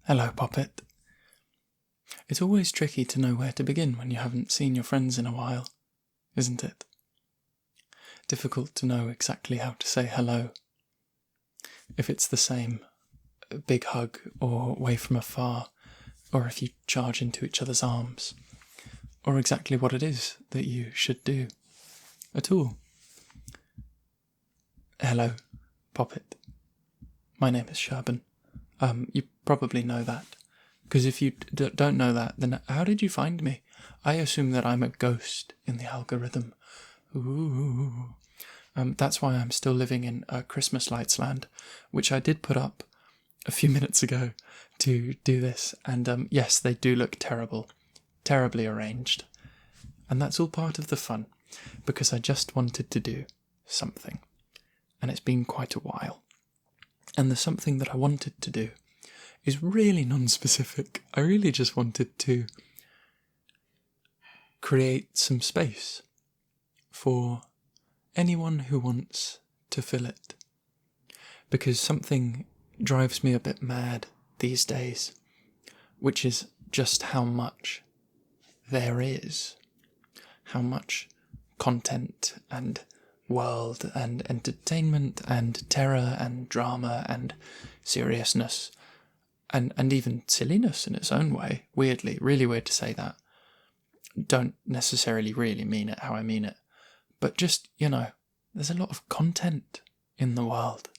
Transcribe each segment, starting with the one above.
Hello, Poppet. It's always tricky to know where to begin when you haven't seen your friends in a while, isn't it? Difficult to know exactly how to say hello. If it's the same, a big hug or way from afar, or if you charge into each other's arms, or exactly what it is that you should do at all. Hello, Poppet. My name is Shirbon. You probably know that. Because if you don't know that, then how did you find me? I assume that I'm a ghost in the algorithm. Ooh. That's why I'm still living in Christmas Lights Land, which I did put up a few minutes ago to do this. And yes, they do look terrible. Terribly arranged. And that's all part of the fun, because I just wanted to do something. And it's been quite a while. And the something that I wanted to do is really non-specific. I really just wanted to create some space for anyone who wants to fill it. Because something drives me a bit mad these days, which is just how much there is. How much content and world and entertainment and terror and drama and seriousness and even silliness in its own way. Weirdly, really weird to say that. Don't necessarily really mean it how I mean it. But just, there's a lot of content in the world.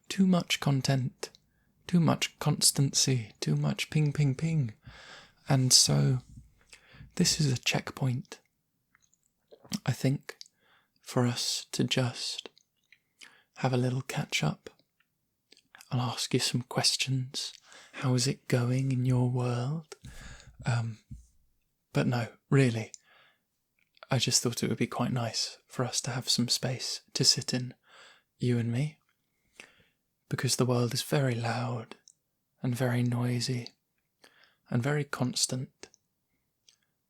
Too much content. Too much constancy. Too much ping, ping, ping. And so, this is a checkpoint, I think, for us to just have a little catch up. I'll ask you some questions. How is it going in your world? But no, really, I just thought it would be quite nice for us to have some space to sit in, you and me, because the world is very loud and very noisy and very constant,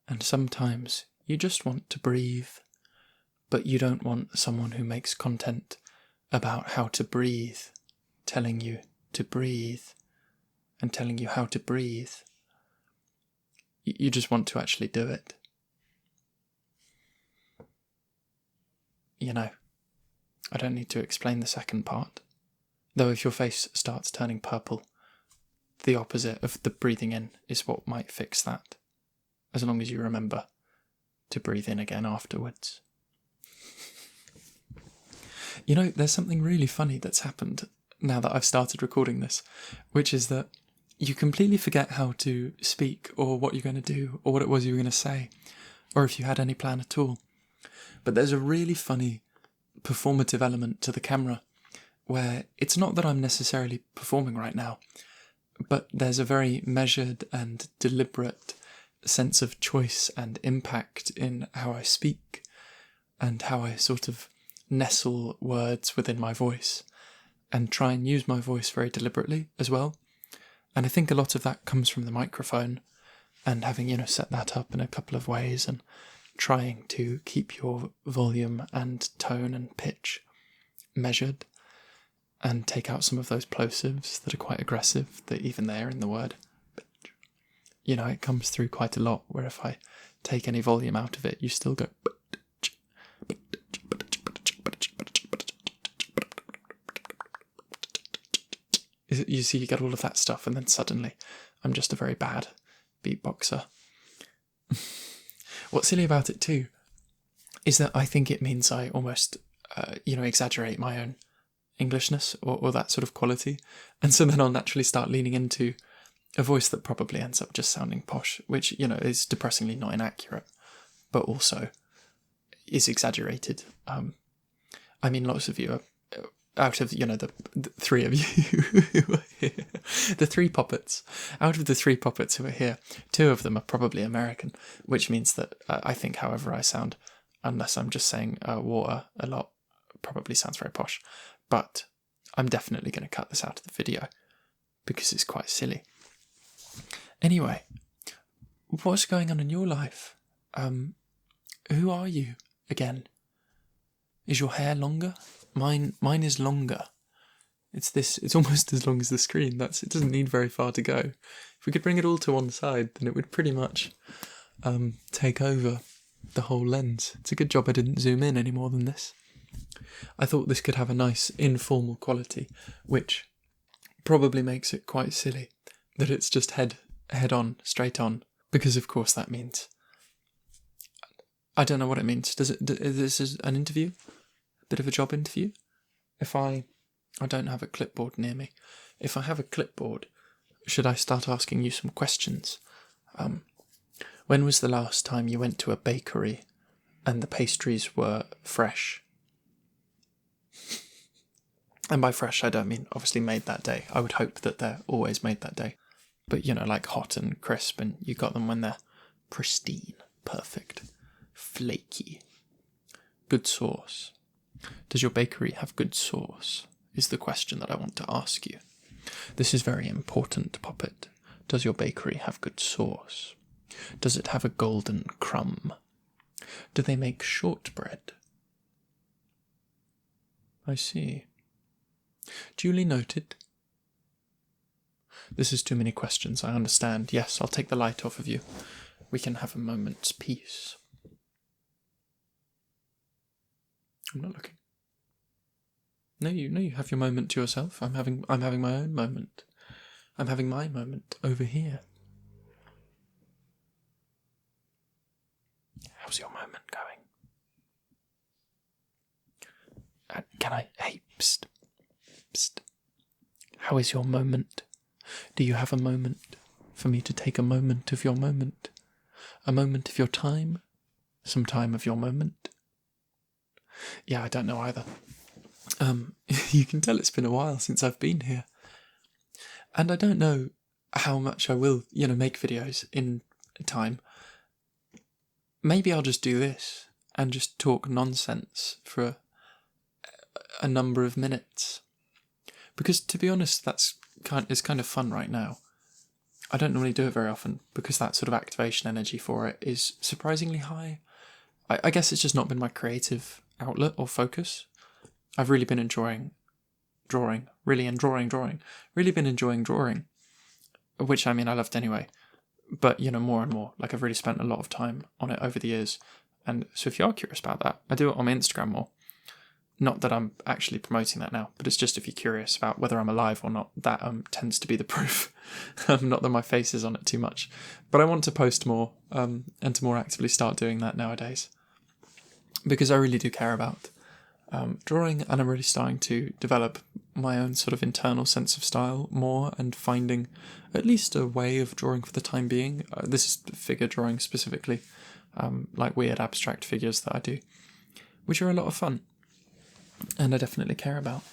and sometimes you just want to breathe, but you don't want someone who makes content about how to breathe, telling you to breathe and telling you how to breathe. You just want to actually do it. I don't need to explain the second part. Though if your face starts turning purple, the opposite of the breathing in is what might fix that. As long as you remember to breathe in again afterwards. There's something really funny that's happened now that I've started recording this, which is that you completely forget how to speak or what you're going to do or what it was you were going to say, or if you had any plan at all. But there's a really funny performative element to the camera where it's not that I'm necessarily performing right now, but there's a very measured and deliberate sense of choice and impact in how I speak and how I sort of nestle words within my voice and try and use my voice very deliberately as well. And I think a lot of that comes from the microphone and having, set that up in a couple of ways and trying to keep your volume and tone and pitch measured and take out some of those plosives that are quite aggressive, that even there in the word. But, it comes through quite a lot, where if I take any volume out of it, you still go... You see, you get all of that stuff, and then suddenly I'm just a very bad beatboxer. What's silly about it too is that I think it means I almost, exaggerate my own Englishness or that sort of quality, and so then I'll naturally start leaning into a voice that probably ends up just sounding posh, which is depressingly not inaccurate, but also is exaggerated. Lots of you are. Out of, the three of you who are here, the three puppets, out of the three puppets who are here, two of them are probably American, which means that I think however I sound, unless I'm just saying water a lot, probably sounds very posh. But I'm definitely going to cut this out of the video because it's quite silly. Anyway, what's going on in your life? Who are you again? Is your hair longer? Mine is longer. It's almost as long as the screen. It doesn't need very far to go. If we could bring it all to one side, then it would pretty much take over the whole lens. It's a good job I didn't zoom in any more than this. I thought this could have a nice informal quality, which probably makes it quite silly that it's just head on, straight on, because of course that means, I don't know what it means. This is an interview? A bit of a job interview? If I don't have a clipboard near me. If I have a clipboard, should I start asking you some questions? When was the last time you went to a bakery and the pastries were fresh? And by fresh, I don't mean obviously made that day. I would hope that they're always made that day. But, like hot and crisp, and you got them when they're pristine, perfect, flaky. Good sauce. Does your bakery have good sauce? Is the question that I want to ask you. This is very important, Poppet. Does your bakery have good sauce? Does it have a golden crumb? Do they make shortbread? I see. Duly noted. This is too many questions, I understand. Yes, I'll take the light off of you. We can have a moment's peace. I'm not looking. No, you have your moment to yourself. I'm having my own moment. I'm having my moment over here. How's your moment going? Can I... Hey, psst. Psst. How is your moment? Do you have a moment for me to take a moment of your moment? A moment of your time? Some time of your moment? Yeah, I don't know either. You can tell it's been a while since I've been here. And I don't know how much I will, make videos in time. Maybe I'll just do this and just talk nonsense for a number of minutes. Because to be honest, it's kind of fun right now. I don't normally do it very often because that sort of activation energy for it is surprisingly high. I guess it's just not been my creative outlet or focus. I've really been enjoying drawing, really been enjoying drawing, which I loved anyway. But, more and more, I've really spent a lot of time on it over the years. And so if you are curious about that, I do it on my Instagram more. Not that I'm actually promoting that now, but it's just if you're curious about whether I'm alive or not, that tends to be the proof. Not that my face is on it too much. But I want to post more and to more actively start doing that nowadays. Because I really do care about drawing, and I'm really starting to develop my own sort of internal sense of style more and finding at least a way of drawing for the time being. This is figure drawing specifically, like weird abstract figures that I do, which are a lot of fun. And I definitely care about.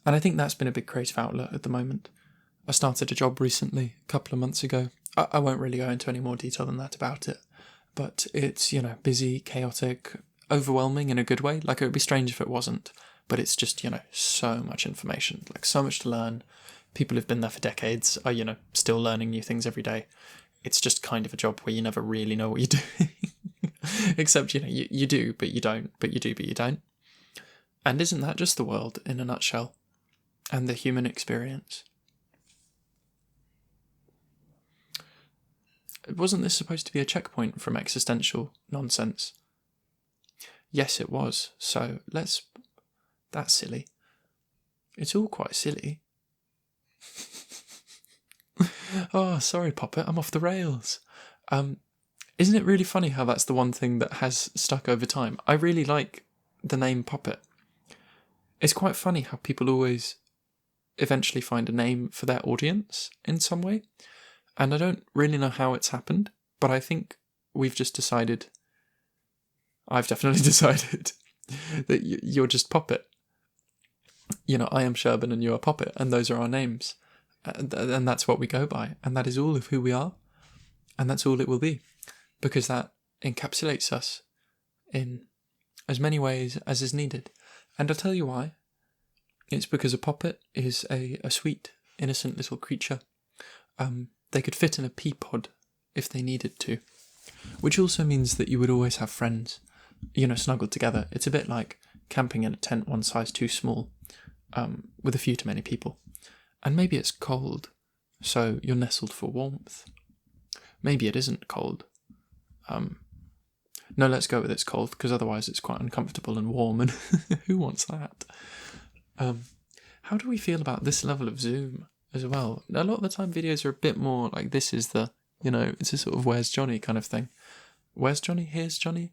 And I think that's been a big creative outlet at the moment. I started a job recently, a couple of months ago. I won't really go into any more detail than that about it. But it's, busy, chaotic, overwhelming in a good way. It would be strange if it wasn't. But it's just, so much information, so much to learn. People who've been there for decades are, still learning new things every day. It's just kind of a job where you never really know what you're doing. Except, you do, but you don't. But you do, but you don't. And isn't that just the world in a nutshell? And the human experience? Wasn't this supposed to be a checkpoint from existential nonsense? Yes, it was. So that's silly. It's all quite silly. Oh, sorry, Poppet, I'm off the rails. Isn't it really funny how that's the one thing that has stuck over time? I really like the name Poppet. It's quite funny how people always eventually find a name for their audience in some way. And I don't really know how it's happened, but I think I've definitely decided that you're just Poppet. I am Shirbon and you are Poppet, and those are our names. And that's what we go by. And that is all of who we are. And that's all it will be. Because that encapsulates us in as many ways as is needed. And I'll tell you why. It's because a poppet is a sweet, innocent little creature. They could fit in a pea pod if they needed to. Which also means that you would always have friends, snuggled together. It's a bit like camping in a tent one size too small. with a few too many people. And maybe it's cold, so you're nestled for warmth. Maybe it isn't cold. No, let's go with it's cold, because otherwise it's quite uncomfortable and warm, and who wants that? How do we feel about this level of zoom as well? A lot of the time videos are a bit more like, this is the, it's a sort of where's Johnny kind of thing. Where's Johnny? Here's Johnny.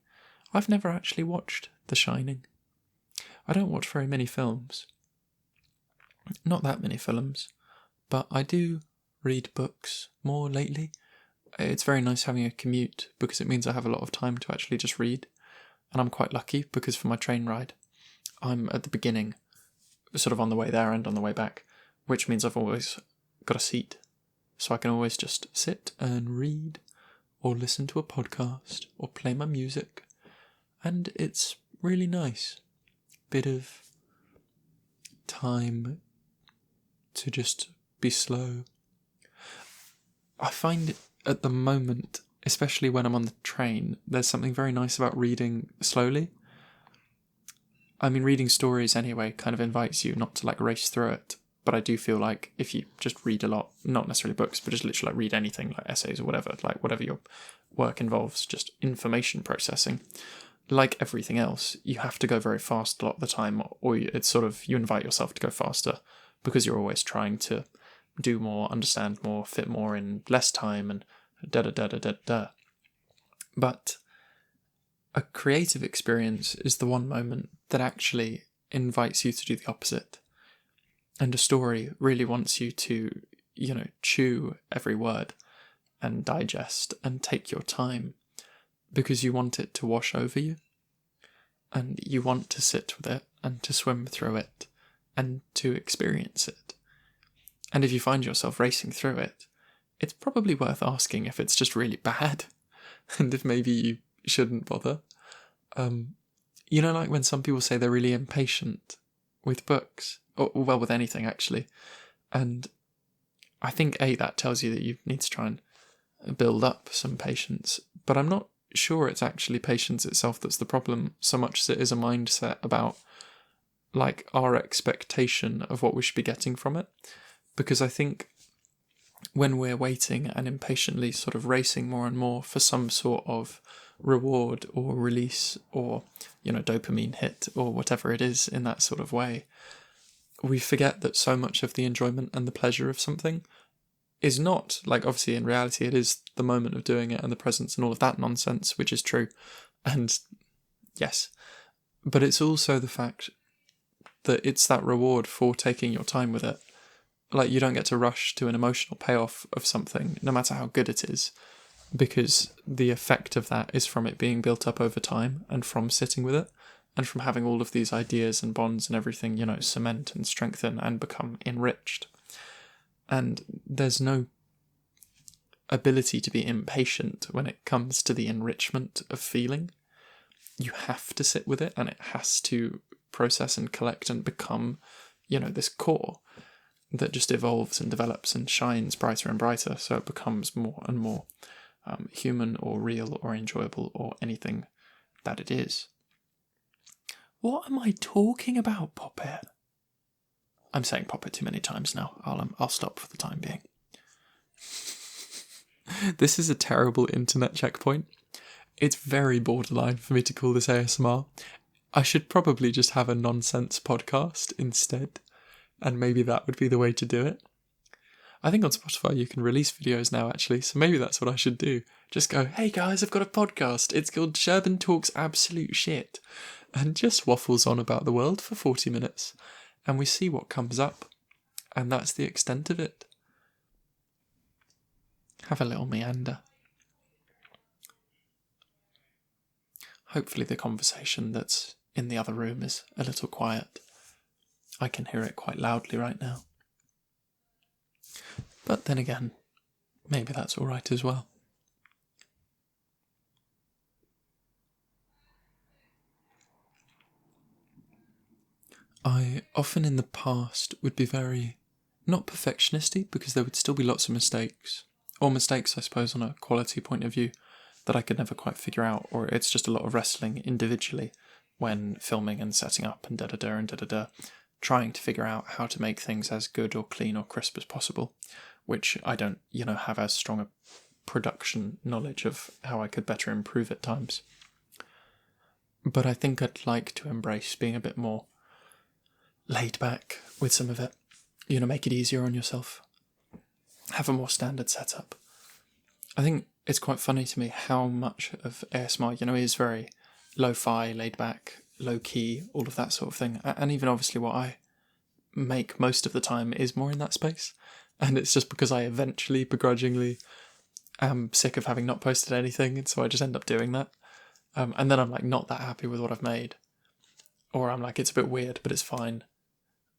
I've never actually watched The Shining. I don't watch very many films. Not that many films, but I do read books more lately. It's very nice having a commute because it means I have a lot of time to actually just read. And I'm quite lucky because for my train ride, I'm at the beginning, sort of on the way there and on the way back, which means I've always got a seat. So I can always just sit and read or listen to a podcast or play my music. And it's really nice. Bit of time to just be slow. I find at the moment, especially when I'm on the train, there's something very nice about reading slowly. I mean, reading stories anyway kind of invites you not to like race through it. But I do feel like if you just read a lot, not necessarily books, but just literally like read anything, like essays or whatever, like whatever your work involves, just information processing, like everything else, you have to go very fast a lot of the time, or it's sort of, you invite yourself to go faster because you're always trying to do more, understand more, fit more in less time, and da-da-da-da-da-da. But a creative experience is the one moment that actually invites you to do the opposite. And a story really wants you to, chew every word and digest and take your time because you want it to wash over you and you want to sit with it and to swim through it and to experience it. And if you find yourself racing through it, it's probably worth asking if it's just really bad and if maybe you shouldn't bother. Like when some people say they're really impatient with books, or well, with anything actually. And I think that tells you that you need to try and build up some patience. But I'm not sure it's actually patience itself that's the problem, so much as it is a mindset about like our expectation of what we should be getting from it. Because I think when we're waiting and impatiently sort of racing more and more for some sort of reward or release or, dopamine hit or whatever it is in that sort of way, we forget that so much of the enjoyment and the pleasure of something is not, like, obviously in reality it is the moment of doing it and the presence and all of that nonsense, which is true. And yes, but it's also the fact that it's that reward for taking your time with it. Like, you don't get to rush to an emotional payoff of something, no matter how good it is, because the effect of that is from it being built up over time and from sitting with it and from having all of these ideas and bonds and everything, cement and strengthen and become enriched. And there's no ability to be impatient when it comes to the enrichment of feeling. You have to sit with it and it has to process and collect and become, this core that just evolves and develops and shines brighter and brighter, so it becomes more and more human or real or enjoyable or anything that it is. What am I talking about, Poppet? I'm saying Poppet too many times now. I'll stop for the time being. This is a terrible internet checkpoint. It's very borderline for me to call this ASMR. I should probably just have a nonsense podcast instead, and maybe that would be the way to do it. I think on Spotify you can release videos now, actually, so maybe that's what I should do. Just go, hey guys, I've got a podcast. It's called Shirbon Talks Absolute Shit, and just waffles on about the world for 40 minutes, and we see what comes up, and that's the extent of it. Have a little meander. Hopefully the conversation that's in the other room is a little quiet. I can hear it quite loudly right now. But then again, maybe that's all right as well. I often in the past would be very, not perfectionisty, because there would still be lots of mistakes, or mistakes I suppose on a quality point of view that I could never quite figure out, or it's just a lot of wrestling individually when filming and setting up and da-da-da and da-da-da. trying to figure out how to make things as good or clean or crisp as possible, which I don't, have as strong a production knowledge of how I could better improve at times. But I think I'd like to embrace being a bit more laid back with some of it, make it easier on yourself, have a more standard setup. I think it's quite funny to me how much of ASMR, is very lo-fi, laid back, low-key, all of that sort of thing. And even obviously what I make most of the time is more in that space. And it's just because I eventually, begrudgingly, am sick of having not posted anything, and so I just end up doing that. And then I'm like not that happy with what I've made. Or I'm like, it's a bit weird, but it's fine.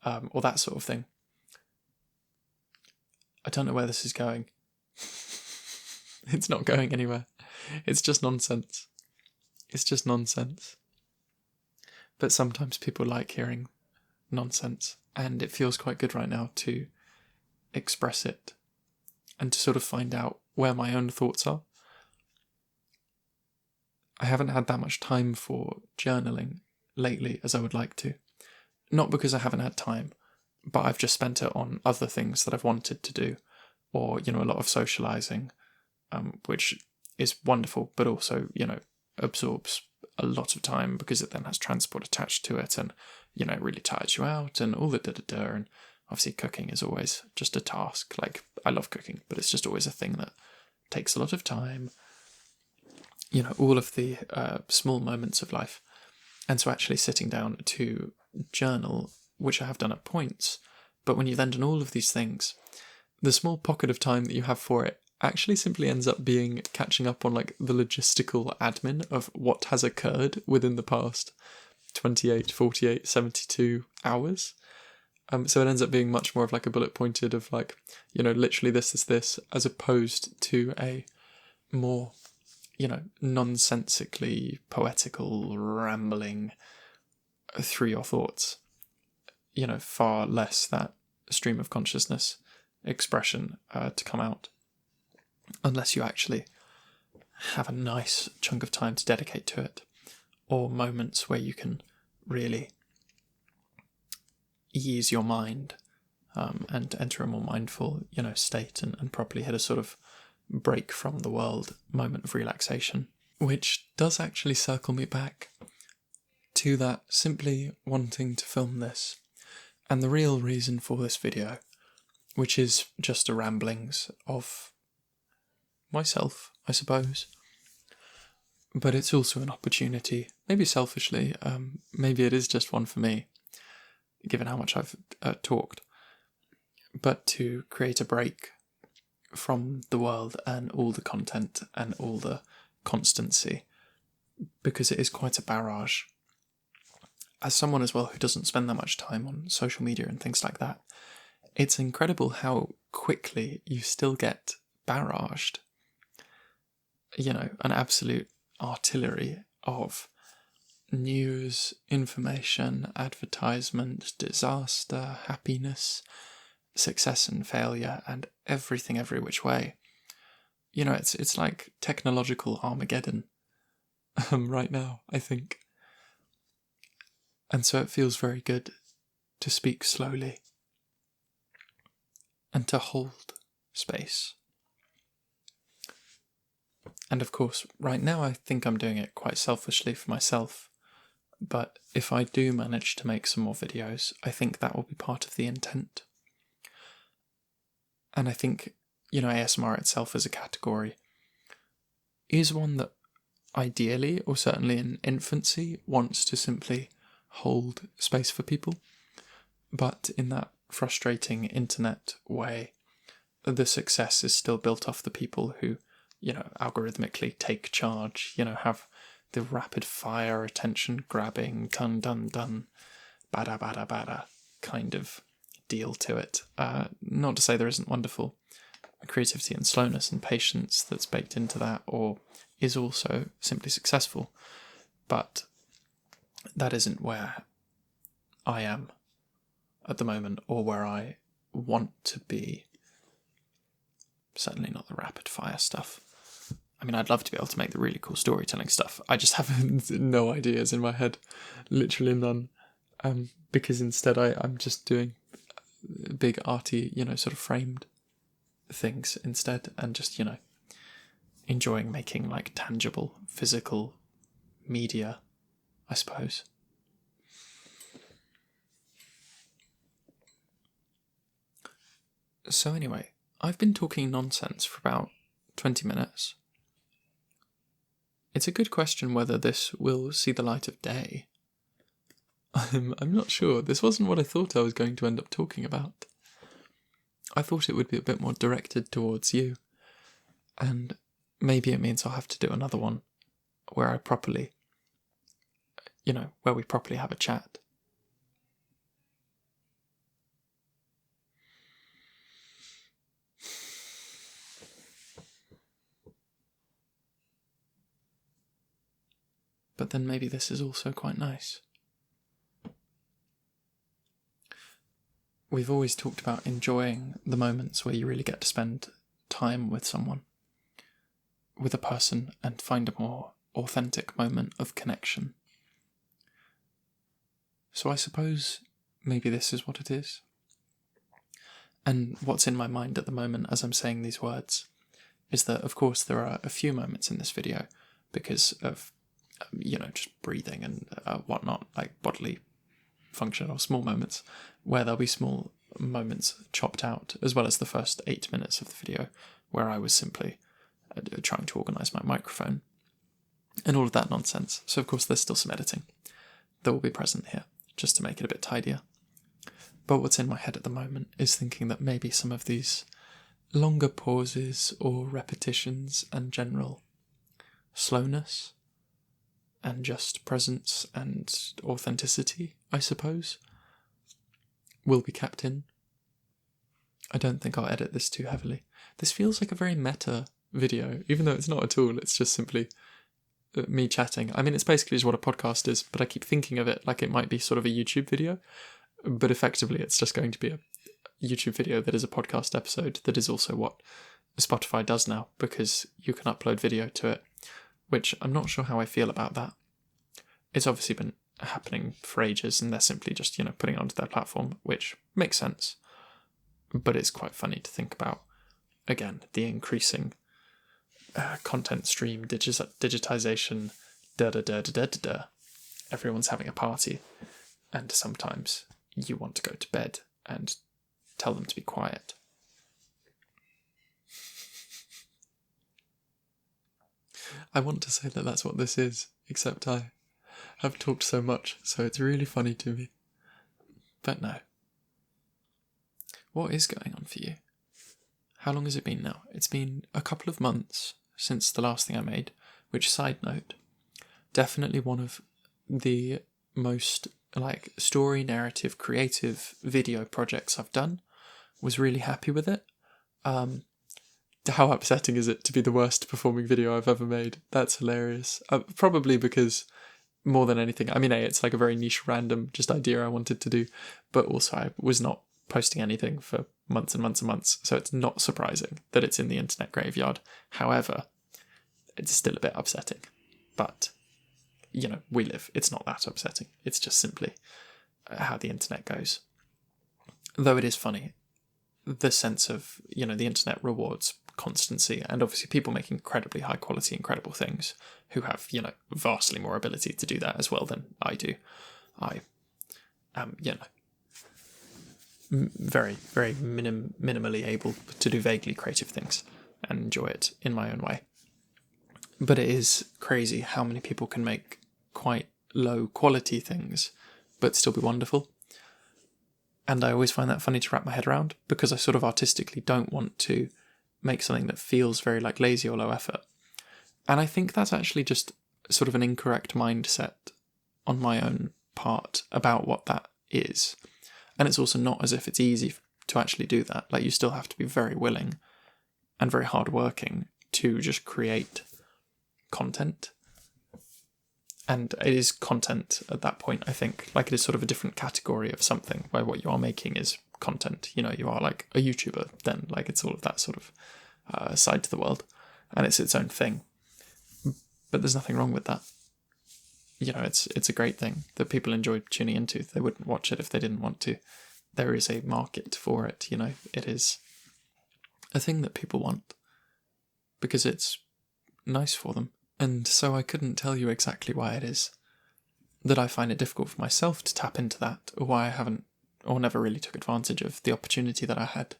Or that sort of thing. I don't know where this is going. It's not going anywhere. It's just nonsense. It's just nonsense. But sometimes people like hearing nonsense, and it feels quite good right now to express it and to sort of find out where my own thoughts are. I haven't had that much time for journaling lately as I would like to. Not because I haven't had time, but I've just spent it on other things that I've wanted to do, or, a lot of socialising, which is wonderful, but also, absorbs a lot of time because it then has transport attached to it, and, it really tires you out, and all the da-da-da, and obviously cooking is always just a task. Like, I love cooking, but it's just always a thing that takes a lot of time, all of the small moments of life. And so actually sitting down to journal, which I have done at points, but when you've then done all of these things, the small pocket of time that you have for it actually simply ends up being catching up on like the logistical admin of what has occurred within the past 28, 48, 72 hours. So it ends up being much more of like a bullet pointed of like, literally this, as opposed to a more, nonsensically poetical rambling through your thoughts. Far less that stream of consciousness expression to come out. Unless you actually have a nice chunk of time to dedicate to it, or moments where you can really ease your mind and enter a more mindful, state and properly hit a sort of break from the world moment of relaxation, which does actually circle me back to that simply wanting to film this, and the real reason for this video, which is just a ramblings of myself, I suppose. But it's also an opportunity, maybe selfishly, maybe it is just one for me, given how much I've talked, but to create a break from the world and all the content and all the constancy, because it is quite a barrage. As someone as well who doesn't spend that much time on social media and things like that, it's incredible how quickly you still get barraged. An absolute artillery of news, information, advertisement, disaster, happiness, success and failure, and everything every which way. It's like technological Armageddon right now, I think. And so it feels very good to speak slowly and to hold space. And of course, right now I think I'm doing it quite selfishly for myself, but if I do manage to make some more videos, I think that will be part of the intent. And I think, ASMR itself as a category is one that ideally, or certainly in infancy, wants to simply hold space for people. But in that frustrating internet way, the success is still built off the people who, algorithmically take charge, have the rapid fire attention grabbing, dun dun dun, bada bada bada kind of deal to it. Not to say there isn't wonderful creativity and slowness and patience that's baked into that, or is also simply successful, but that isn't where I am at the moment, or where I want to be. Certainly not the rapid fire stuff. I mean, I'd love to be able to make the really cool storytelling stuff. I just have no ideas in my head. Literally none. because instead I'm just doing big arty, sort of framed things instead, and just, enjoying making like tangible, physical media, I suppose. So anyway, I've been talking nonsense for about 20 minutes. It's a good question whether this will see the light of day. I'm not sure. This wasn't what I thought I was going to end up talking about. I thought it would be a bit more directed towards you. And maybe it means I'll have to do another one where I properly, where we properly have a chat. But then maybe this is also quite nice. We've always talked about enjoying the moments where you really get to spend time with someone, with a person, and find a more authentic moment of connection. So I suppose maybe this is what it is. And what's in my mind at the moment as I'm saying these words is that, of course, there are a few moments in this video because of, just breathing and whatnot, like bodily function or small moments, where there'll be small moments chopped out, as well as the first 8 minutes of the video where I was simply trying to organise my microphone and all of that nonsense. So of course there's still some editing that will be present here, just to make it a bit tidier. But what's in my head at the moment is thinking that maybe some of these longer pauses or repetitions and general slowness and just presence and authenticity, I suppose, will be kept in. I don't think I'll edit this too heavily. This feels like a very meta video, even though it's not at all. It's just simply me chatting. I mean, it's basically just what a podcast is, but I keep thinking of it like it might be sort of a YouTube video, but effectively it's just going to be a YouTube video that is a podcast episode that is also what Spotify does now, because you can upload video to it, which I'm not sure how I feel about that. It's obviously been happening for ages and they're simply just, putting it onto their platform, which makes sense. But it's quite funny to think about, again, the increasing content stream, digitization, da-da-da-da-da-da-da. Everyone's having a party, and sometimes you want to go to bed and tell them to be quiet. I want to say that that's what this is, except I have talked so much, so it's really funny to me. But no. What is going on for you? How long has it been now? It's been a couple of months since the last thing I made, which, side note, definitely one of the most, story, narrative, creative video projects I've done. Was really happy with it. How upsetting is it to be the worst performing video I've ever made? That's hilarious. Probably because, more than anything, I mean, it's like a very niche, random just idea I wanted to do, but also I was not posting anything for months and months and months, so it's not surprising that it's in the internet graveyard. However, it's still a bit upsetting. But, we live. It's not that upsetting. It's just simply how the internet goes. Though it is funny, the sense of, the internet rewards constancy, and obviously people make incredibly high quality, incredible things who have, vastly more ability to do that as well than I do. I am, very, very minimally able to do vaguely creative things and enjoy it in my own way. But it is crazy how many people can make quite low quality things but still be wonderful. And I always find that funny to wrap my head around, because I sort of artistically don't want to make something that feels very lazy or low effort. And I think that's actually just sort of an incorrect mindset on my own part about what that is. And it's also not as if it's easy to actually do that. You still have to be very willing and very hardworking to just create content. And it is content at that point, I think. It is sort of a different category of something where what you are making is content. You are like a YouTuber then. It's all of that sort of side to the world. And it's its own thing. But there's nothing wrong with that. it's a great thing that people enjoy tuning into. They wouldn't watch it if they didn't want to. There is a market for it, it is a thing that people want because it's nice for them. And so I couldn't tell you exactly why it is that I find it difficult for myself to tap into that, or why I haven't or never really took advantage of the opportunity that I had.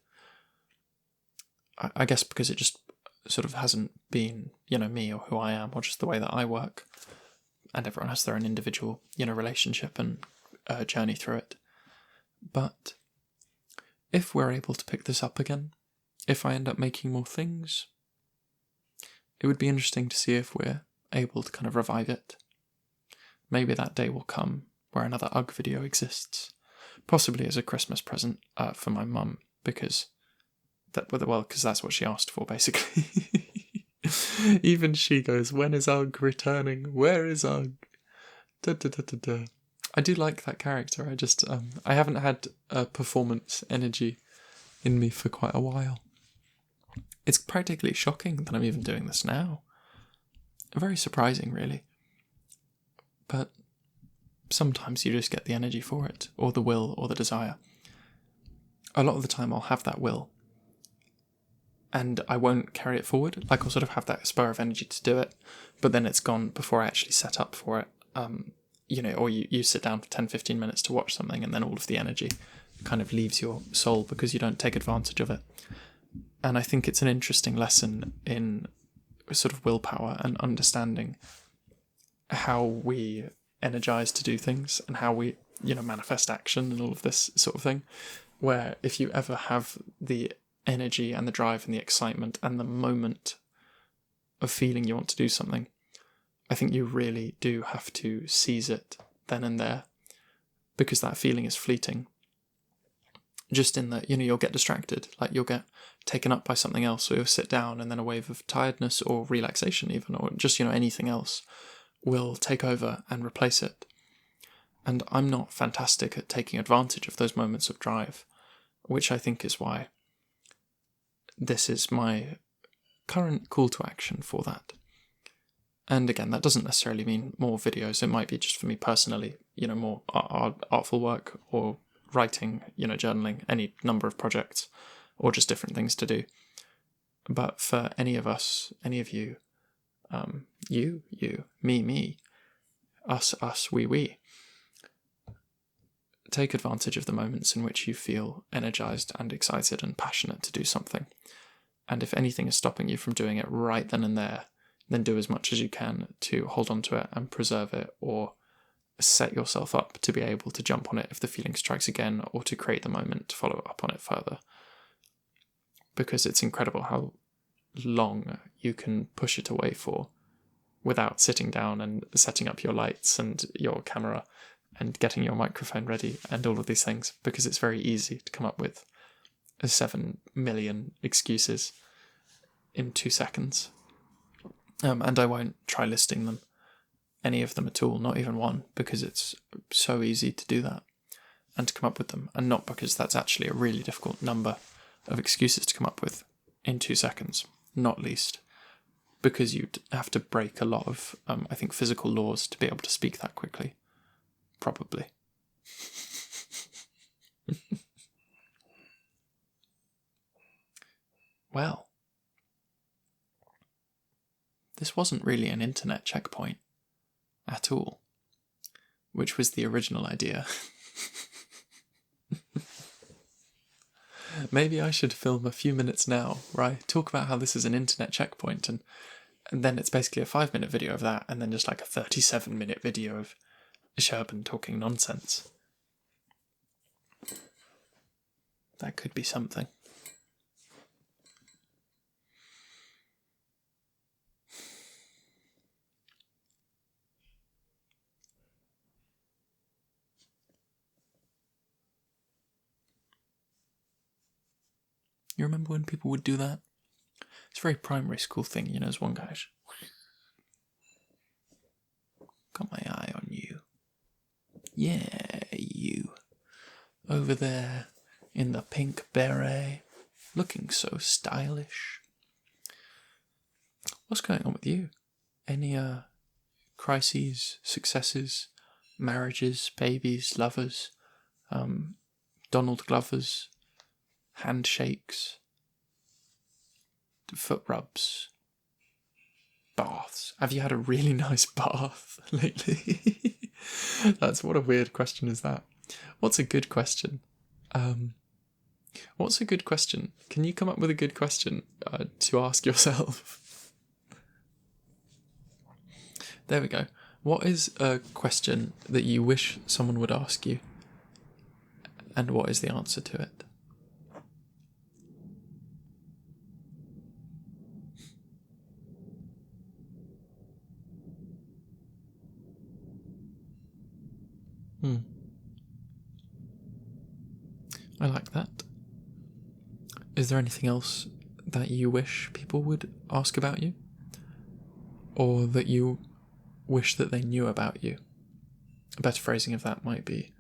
I guess because it just sort of hasn't been, me or who I am, or just the way that I work. And everyone has their own individual, relationship and journey through it. But if we're able to pick this up again, if I end up making more things, it would be interesting to see if we're able to kind of revive it. Maybe that day will come where another UGG video exists, possibly as a Christmas present for my mum, because that's what she asked for, basically. Even she goes, "When is UGG returning? Where is UGG?" Da, da, da, da, da. I do like that character. I just I haven't had a performance energy in me for quite a while. It's practically shocking that I'm even doing this now. Very surprising, really. But sometimes you just get the energy for it, or the will, or the desire. A lot of the time I'll have that will, and I won't carry it forward. Like, I'll sort of have that spur of energy to do it, but then it's gone before I actually set up for it. Or you sit down for 10-15 minutes to watch something, and then all of the energy kind of leaves your soul because you don't take advantage of it. And I think it's an interesting lesson in sort of willpower and understanding how we energize to do things and how we, manifest action and all of this sort of thing. Where if you ever have the energy and the drive and the excitement and the moment of feeling you want to do something, I think you really do have to seize it then and there, because that feeling is fleeting. Just in that, you'll get distracted, like you'll get taken up by something else, or you'll sit down and then a wave of tiredness or relaxation even, or just, anything else will take over and replace it. And I'm not fantastic at taking advantage of those moments of drive, which I think is why this is my current call to action for that. And again, that doesn't necessarily mean more videos. It might be just for me personally, more artful work, or writing, journaling, any number of projects, or just different things to do. But for any of us, any of you, you, me, us, we, take advantage of the moments in which you feel energized and excited and passionate to do something. And if anything is stopping you from doing it right then and there, then do as much as you can to hold on to it and preserve it, or set yourself up to be able to jump on it if the feeling strikes again, or to create the moment to follow up on it further. Because it's incredible how long you can push it away for without sitting down and setting up your lights and your camera and getting your microphone ready and all of these things, because it's very easy to come up with 7 million excuses in 2 seconds. And I won't try listing them, any of them at all, not even one, because it's so easy to do that and to come up with them, and not because that's actually a really difficult number of excuses to come up with in 2 seconds, not least because you'd have to break a lot of, I think, physical laws to be able to speak that quickly. Probably. Well, this wasn't really an internet checkpoint at all, which was the original idea. Maybe I should film a few minutes now where I talk about how this is an internet checkpoint, and then it's basically a 5-minute video of that, and then just like a 37-minute video of Shirbon talking nonsense. That could be something. You remember when people would do that? It's a very primary school thing, as one guy, got my eye on you. Yeah, you. Over there in the pink beret, looking so stylish. What's going on with you? Any crises, successes, marriages, babies, lovers, Donald Glovers, handshakes, foot rubs, baths. Have you had a really nice bath lately? What a weird question is that? What's a good question? What's a good question? Can you come up with a good question to ask yourself? There we go. What is a question that you wish someone would ask you? And what is the answer to it? I like that. Is there anything else that you wish people would ask about you? Or that you wish that they knew about you? A better phrasing of that might be,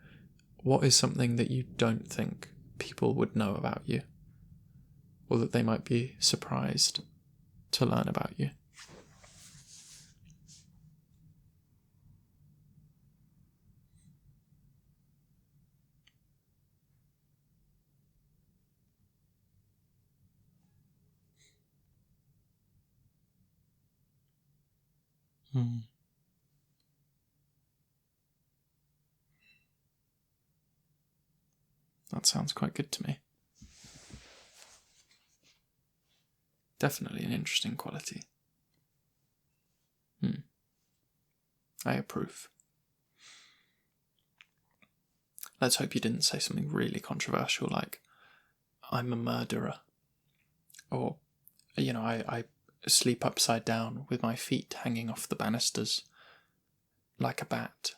what is something that you don't think people would know about you? Or that they might be surprised to learn about you? That sounds quite good to me. Definitely an interesting quality. I approve. Let's hope you didn't say something really controversial like, I'm a murderer. Or, I sleep upside down with my feet hanging off the banisters like a bat.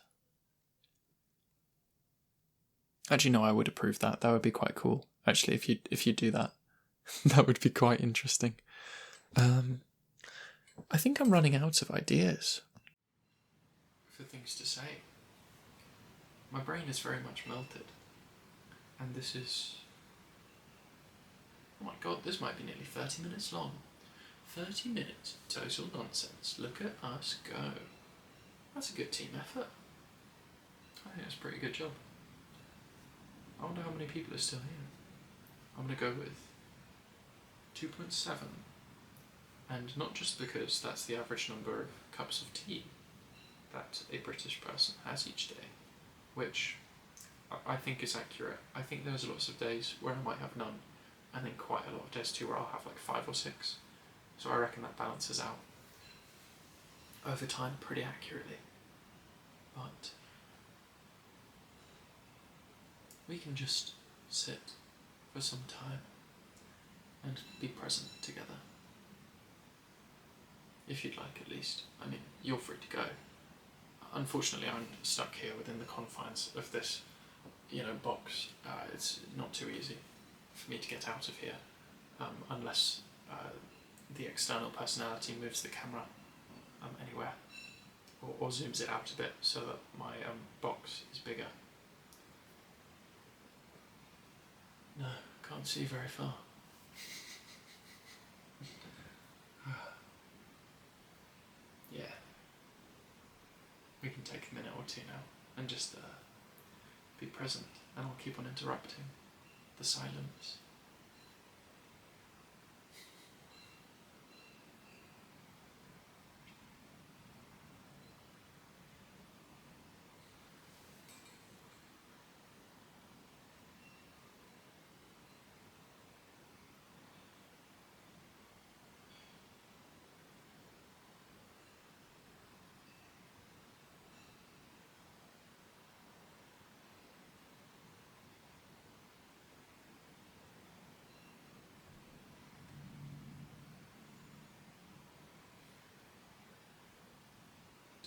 Actually, no, I would approve that. That would be quite cool. Actually, if you do that, that would be quite interesting. I think I'm running out of ideas for things to say. My brain is very much melted. And this is... Oh my god, this might be nearly 30 minutes long. 30 minutes of total nonsense. Look at us go. That's a good team effort. I think that's a pretty good job. I wonder how many people are still here. I'm going to go with 2.7. And not just because that's the average number of cups of tea that a British person has each day, which I think is accurate. I think there's lots of days where I might have none, and then quite a lot of days too where I'll have like 5 or 6. So I reckon that balances out over time pretty accurately. But we can just sit for some time and be present together. If you'd like, at least. I mean, you're free to go. Unfortunately, I'm stuck here within the confines of this, box. It's not too easy for me to get out of here, unless the external personality moves the camera anywhere, or zooms it out a bit so that my box is bigger. No, can't see very far. Yeah. We can take a minute or two now and just be present, and I'll keep on interrupting the silence.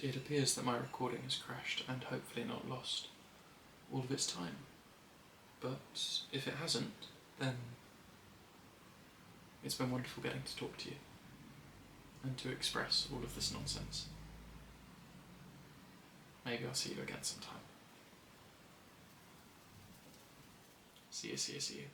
It appears that my recording has crashed and hopefully not lost all of its time. But if it hasn't, then it's been wonderful getting to talk to you and to express all of this nonsense. Maybe I'll see you again sometime. See you. See you.